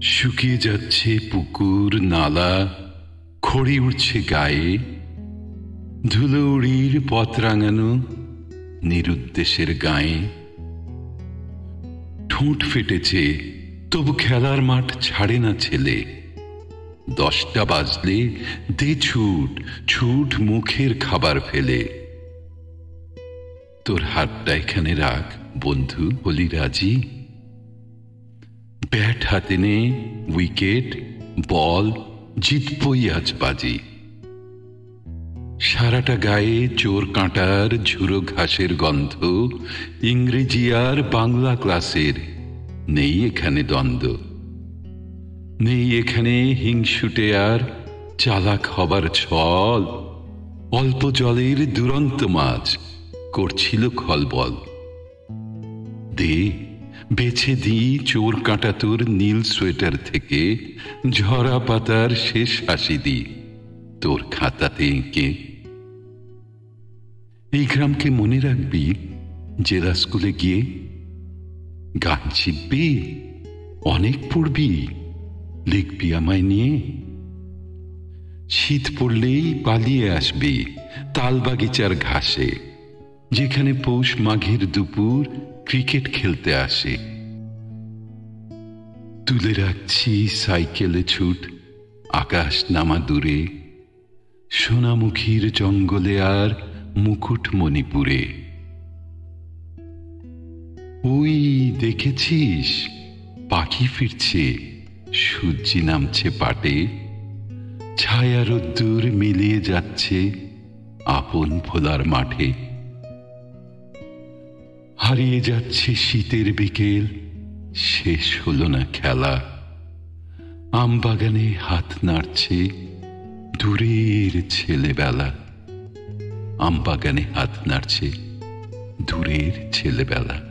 শুকিয়ে যাচ্ছে পুকুর নালা, খড়ি উঠছে গায়ে, ধুলো উড়ির পথ রাঙানো নিরুদ্দেশের গায়ে। ঠোঁট ফেটেছে, তবু খেলার মাঠ ছাড়ে না ছেলে। 10টা বাজলে দে ছুট ছুট মুখের খাবার ফেলে। তোর হাতটা এখানে রাখ বন্ধু, বলি রাজি। ব্যাট হাতে নে, উইকেট বল, জিতবই আজ বাজি। সারাটা গায়ে চোর কাঁটার ঝুরো ঘাসের গন্ধ, ইংরেজি আর বাংলা ক্লাসের নেই এখানে দ্বন্দ্ব। নেই এখানে হিংসুটে আর চালাক হবার ছল। অল্প জলের দুরন্ত মাছ করছিল খলবল। দে বেছে দিই চোর কাঁটা তোর নীল সোয়েটার থেকে, ঝরা পাতার শেষ হাসি দি তোর খাতাতে এঁকে। এই গ্রামকে মনে রাখবি জেলা স্কুলে গিয়ে। গান শিখবি, অনেক পড়বি, লিখবি আমায় নিয়ে। শীত পড়লেই পালিয়ে আসবি তাল বাগিচার ঘাসে, যেখানে পৌষ মাঘের দুপুর ক্রিকেট খেলতে আসে। তুলে রাখছি সাইকেলে ছুট আকাশ নামা দূরে, সোনামুখীর জঙ্গলে আর মুকুট মণিপুরে। ওই দেখেছিস পাখি ফিরছে, সূর্যি নামছে পাটে, ছায়া রোদ্দুর মিলিয়ে যাচ্ছে আপন ভোলার মাঠে। হারিয়ে যাচ্ছে শীতের বিকেল, শেষ হলো না খেলা। আমবাগানে হাত নাড়ছে দূরের ছেলেবেলা। আমবাগানে হাত নাড়ছে দূরের ছেলেবেলা।